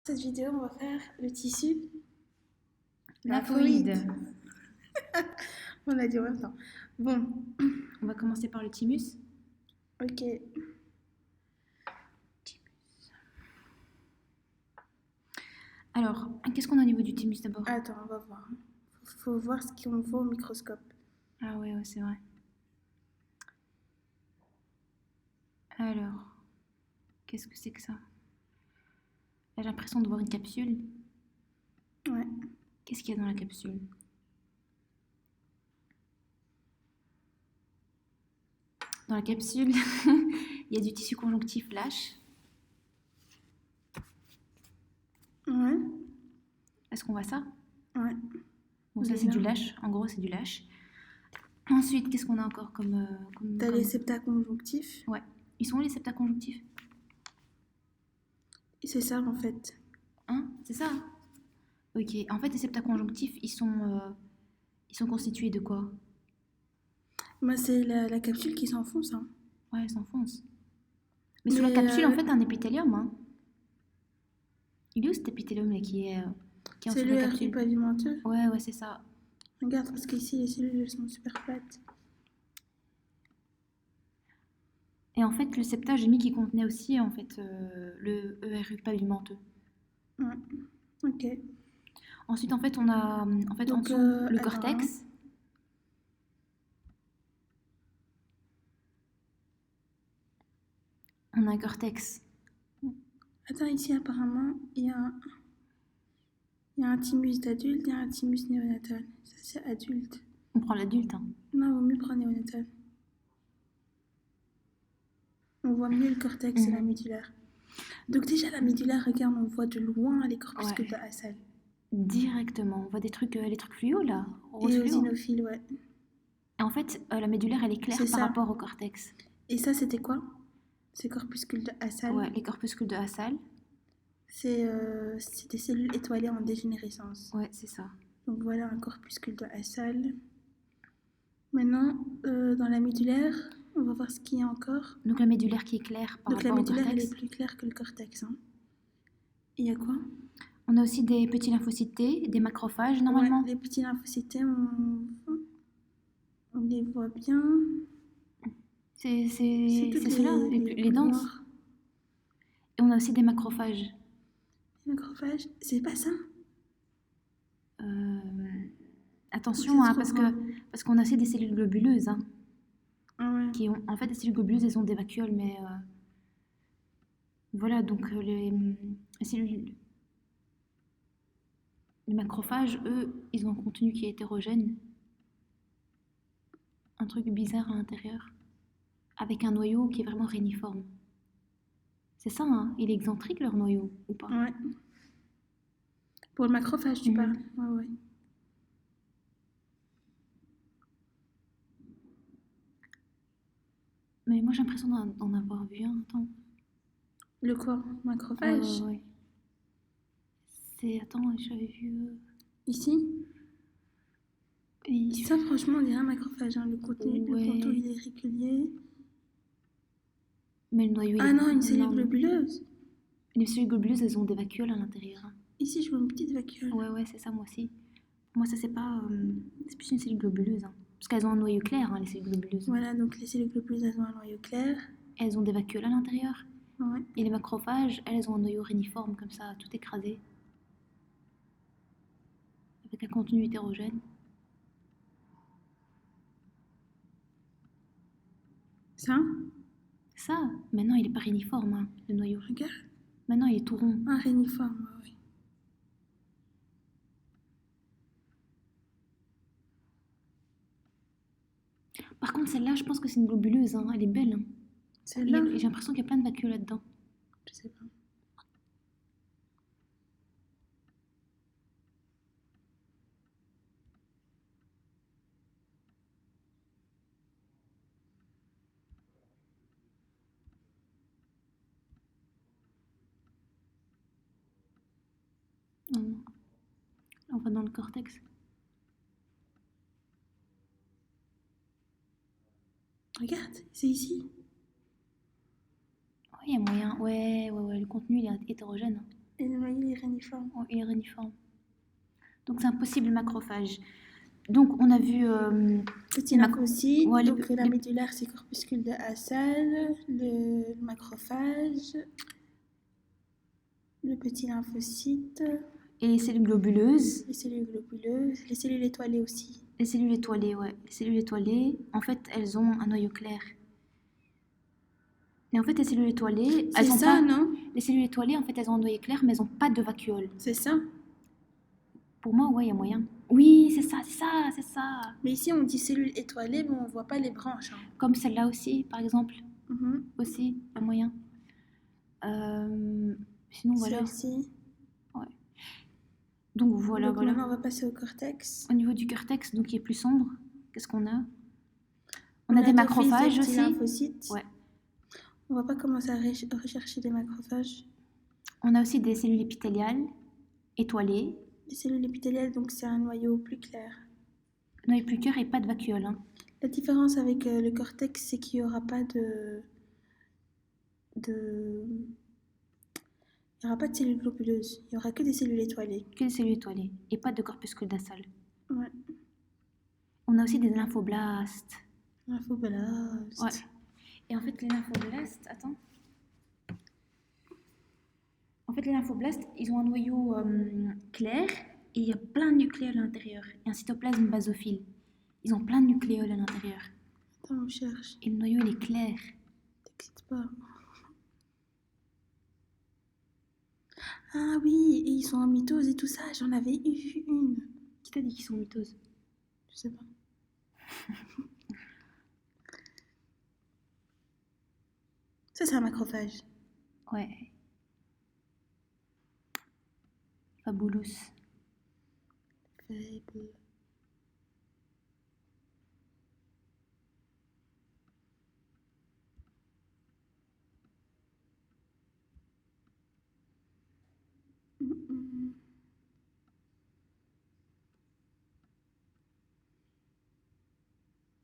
Cette vidéo, on va faire le tissu Lymphoïde. lymphoïde. On l'a dit en même temps. Bon, On va commencer par le thymus. ok. Alors, qu'est-ce qu'on a au niveau du thymus d'abord? Attends, on va voir. Faut voir ce qu'on voit au microscope. Ah ouais, c'est vrai. Alors, qu'est-ce que c'est que ça? Là, j'ai l'impression de voir une capsule. Ouais. Qu'est-ce qu'il y a dans la capsule? Dans la capsule, il y a du tissu conjonctif lâche. Ouais. Est-ce qu'on voit ça? Ouais. Bon, ça, c'est du lâche. En gros, c'est du lâche. Ensuite, qu'est-ce qu'on a encore comme... T'as les septaconjonctifs. Ouais. Ils sont où les septaconjonctifs? C'est ça en fait. Hein? C'est ça? Ok. En fait, les septaconjonctifs, ils sont constitués de quoi? Moi, c'est la capsule qui s'enfonce. Hein. Ouais, elle s'enfonce. Mais sous la capsule, en fait, un épithélium. Hein. Il est où cet épithélium là qui est en c'est dessous de le la RI capsule? pavimenteux. Ouais, c'est ça. Regarde, parce qu'ici, les cellules elles sont super plates. Et en fait, le septa, j'ai mis qui contenait aussi en fait le ERU pavimenteux. Ouais. Ok. Ensuite, en fait, on a en Donc, dessous le attends, hein. cortex. On a un cortex. Attends, ici, apparemment, il y a un thymus d'adulte et un thymus néonatal. Ça, c'est adulte. On prend l'adulte. Hein. Non, vaut mieux prendre néonatal. On voit mieux le cortex et la médullaire. Donc déjà, la médullaire, regarde, on voit de loin les corpuscules de Hassel. Directement. On voit des trucs, les trucs fluo là. Et Rose fluo. eosinophiles, ouais. Et en fait, la médullaire, elle est claire C'est par ça. rapport au cortex. Et ça, c'était quoi? Ces corpuscules de Hassel. Ouais, les corpuscules de Hassel. C'est des cellules étoilées en dégénérescence. Ouais, c'est ça. Donc voilà un corpuscule de Hassel. Maintenant, dans la médullaire, on va voir ce qu'il y a encore. Donc la médullaire qui est claire par Donc la rapport au médullaire, elle cortex. est plus claire que le cortex. Hein. Il y a quoi? On a aussi des petits lymphocytes T, des macrophages normalement. Ouais, les petits lymphocytes, on les voit bien. C'est toutes ceux-là, les denses. noirs. Et on a aussi des macrophages. Les macrophages, c'est pas ça? Attention, hein, parce qu'on a aussi des cellules globuleuses. Hein, Ah ouais. qui ont, en fait, les cellules globuleuses, elles ont des vacuoles, mais voilà, donc les cellules, les macrophages, eux, ils ont un contenu qui est hétérogène. Un truc bizarre à l'intérieur, avec un noyau qui est vraiment réniforme. C'est ça, hein? Il est excentrique leur noyau, ou pas? Ouais. Pour le macrophage, tu parles? Ouais, ouais. Mais moi j'ai l'impression d'en avoir vu un. Attends. Le quoi? Macrophage? Ouais. Attends, j'avais vu. Ici? Oui. Ça, franchement, on dirait un macrophage. Hein. Le contour, il est régulier. Mais le noyau, Ah non, une cellule globuleuse. Les cellules globuleuses, elles ont des vacuoles à l'intérieur. Ici, je vois une petite vacuole. Ouais, c'est ça, moi aussi. Pour moi, ça, c'est pas. C'est plus une cellule globuleuse. Hein. Parce qu'elles ont un noyau clair, hein, les cellules globuleuses. Voilà, donc les cellules globuleuses, elles ont un noyau clair. Elles ont des vacuoles à l'intérieur. Ouais. Et les macrophages, elles ont un noyau réniforme, comme ça, tout écrasé. Avec un contenu hétérogène. Ça, maintenant, il est pas réniforme, hein, le noyau. Regarde. Maintenant, il est tout rond. Un réniforme, oui. Par contre, celle-là, je pense que c'est une globuleuse, hein. Elle est belle. Hein. Celle-là? J'ai l'impression qu'il y a plein de vacuoles là-dedans. Je sais pas. Non. Là, on va dans le cortex. Regarde, c'est ici. Ouais, il y a moyen. Ouais, le contenu, il est hétérogène. Hein. Et le noyau, il est réniforme. Oh, il est réniforme. Donc c'est un possible macrophage. Donc on a vu Petit les mac- lymphocyte, ouais, donc la médullaire, c'est corpuscule de Hassel, le macrophage, le petit lymphocyte, et les cellules globuleuses. les cellules globuleuses, les cellules étoilées aussi. Les cellules étoilées, ouais. Les cellules étoilées, en fait, elles ont un noyau clair. Et en fait, les cellules étoilées, C'est elles ont ça, pas... non? Les cellules étoilées, en fait, elles ont un noyau clair, mais elles n'ont pas de vacuole. C'est ça. Pour moi, ouais, il y a moyen. Oui, c'est ça, c'est ça, c'est ça. Mais ici, on dit cellules étoilées, mais on voit pas les branches. Hein. Comme celle-là aussi, par exemple. Mhm. Aussi, il y a moyen. Sinon, voilà. Celle-ci. Ouais. Donc, voilà, Donc voilà. maintenant, on va passer au cortex. Au niveau du cortex, donc qui est plus sombre, qu'est-ce qu'on a? On a des d'office macrophages des petits aussi. lymphocytes. Ouais. On va pas commencer à rechercher des macrophages. On a aussi des cellules épithéliales, étoilées. Les cellules épithéliales, donc c'est un noyau plus clair. Noyau plus clair et pas de vacuole. Hein. La différence avec le cortex, c'est qu'il n'y aura pas il n'y aura pas de cellules globuleuses. Il n'y aura que des cellules étoilées. Que des cellules étoilées et pas de corpuscule d'Hassel. Ouais. On a aussi des lymphoblastes. Lymphoblastes. Ouais. Et en fait, les lymphoblastes, attends. En fait, les lymphoblastes, ils ont un noyau clair et il y a plein de nucléoles à l'intérieur. Et un cytoplasme basophile. Ils ont plein de nucléoles à l'intérieur. Attends, on cherche. Et le noyau, il est clair. T'excites pas. Ah oui, et ils sont en mitose et tout ça. J'en avais eu une. Qui t'a dit qu'ils sont mitoses? Je sais pas. Ça, c'est un macrophage. Ouais. Fabulous. Faible.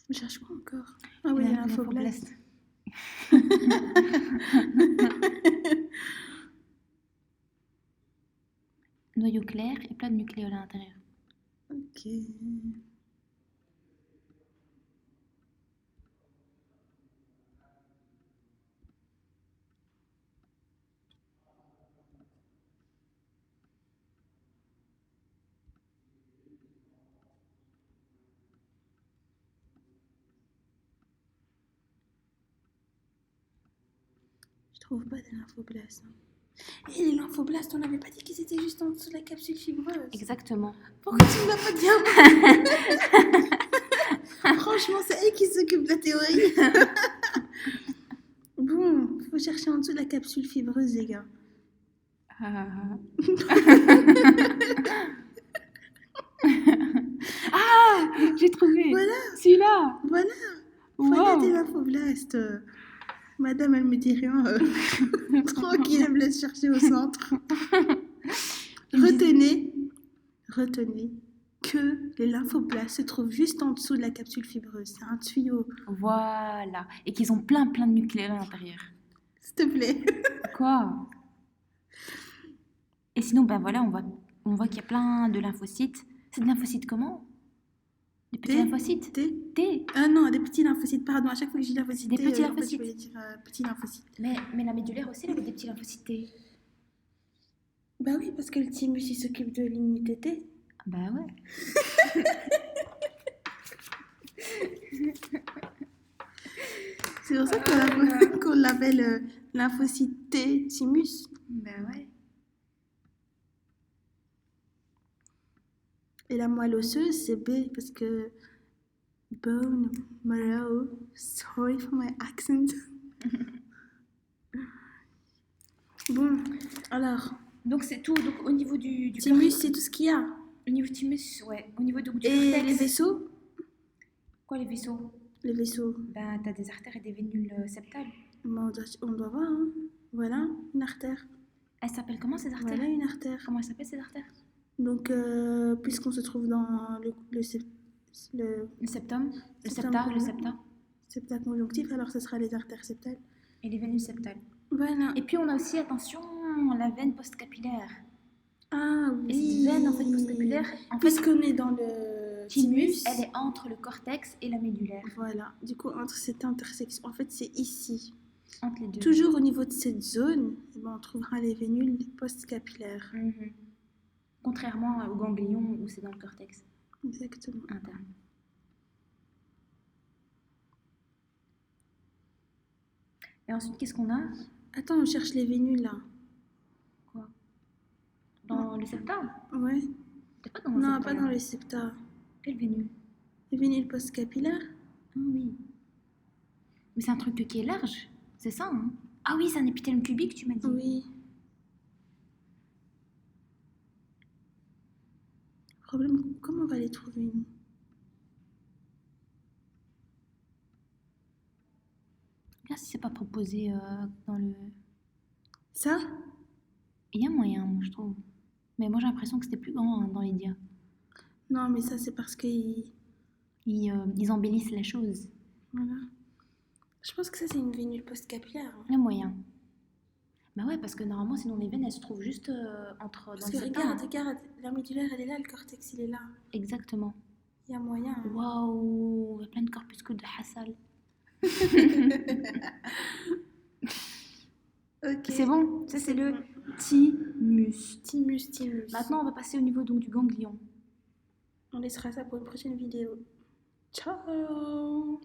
Je cherche quoi encore? Ah oui, il y a lymphoblaste. Noyau clair et plein de nucléoles à l'intérieur. Ok. Je trouve pas de lymphoblastes. Et les lymphoblastes, on n'avait pas dit qu'ils étaient juste en dessous de la capsule fibreuse. Exactement. Pourquoi tu ne l'as pas dit? Franchement, c'est elle qui s'occupe de la théorie. Bon, faut chercher en dessous de la capsule fibreuse, les gars. Ah, j'ai trouvé. Voilà. Celui-là. Voilà. Wow. Des lymphoblastes. Madame, elle me dit rien. Tranquille, elle me laisse chercher au centre. Retenez que les lymphoblastes se trouvent juste en dessous de la capsule fibreuse. C'est un tuyau. Voilà. Et qu'ils ont plein de nucléoles à l'intérieur. S'il te plaît. Quoi? Et sinon, ben voilà, on voit qu'il y a plein de lymphocytes. C'est des lymphocytes comment? Des petits lymphocytes? T. Ah non, des petits lymphocytes, pardon. À chaque fois que je dis lymphocytes, des petits en fait, je lymphocytes. voulais dire petits lymphocytes. Mais la médullaire aussi, elle avait des petits lymphocytes T. Bah oui, parce que le thymus, il s'occupe de l'immunité T. Bah ouais. C'est pour ça qu'on l'appelle lymphocyte T thymus. Bah ouais. Et la moelle osseuse, c'est B, parce que bone, marrow, sorry for my accent. Bon, alors. Donc c'est tout. Donc au niveau du thymus, c'est tout ce qu'il y a. Au niveau du thymus, ouais. Au niveau du et cortex. Les vaisseaux? Quoi les vaisseaux? Les vaisseaux. Ben t'as des artères et des vénules septales. Bon, on doit voir, hein. Voilà, une artère. Elle s'appelle comment ces artères? Voilà une artère. Comment elle s'appelle ces artères? Donc, puisqu'on se trouve dans le septum, le septa conjonctif, alors ce sera les artères septales. et les vénules septales. Voilà. Et puis on a aussi, attention, Non, la veine postcapillaire. Ah Et cette oui. veine en fait postcapillaire, en fait, Puisqu'on est dans le thymus, elle est entre le cortex et la médulaire, Voilà. Du coup, entre cette intersection, en fait, c'est ici. entre les deux. Toujours au niveau de cette zone, eh ben, on trouvera les vénules postcapillaires. Mhm. Contrairement au ganglion où c'est dans le cortex Exactement. interne. Et ensuite, qu'est-ce qu'on a? Attends, on cherche les vénules là. Quoi? Dans le septum? Ouais. T'es pas dans le Non, septum. pas dans les septa. Quelle vénule? Les vénules postcapillaires. Ah oui. Mais c'est un truc qui est large, c'est ça, hein? Ah oui, c'est un épithèle cubique, tu m'as dit. Oui. Problème, comment on va les trouver nous? Là, si c'est pas proposé dans le... Ça? Il y a moyen, moi, je trouve. Mais moi, j'ai l'impression que c'était plus grand hein, dans les dias. Non, mais ça, c'est parce qu'ils. Ils embellissent la chose. Voilà. Je pense que ça, c'est une vénule postcapillaire. Hein. Il y a moyen. Bah ouais, parce que normalement, sinon les veines, elles se trouvent juste entre... Parce dans que le septum. regarde, la médulaire, elle est là, le cortex, il est là. Exactement. Il y a moyen. Hein. Waouh, il y a plein de corpuscules de Hassal. Ok. C'est bon, ça c'est le thymus. Thymus. Maintenant, on va passer au niveau donc, du ganglion. On laissera ça pour une prochaine vidéo. Ciao!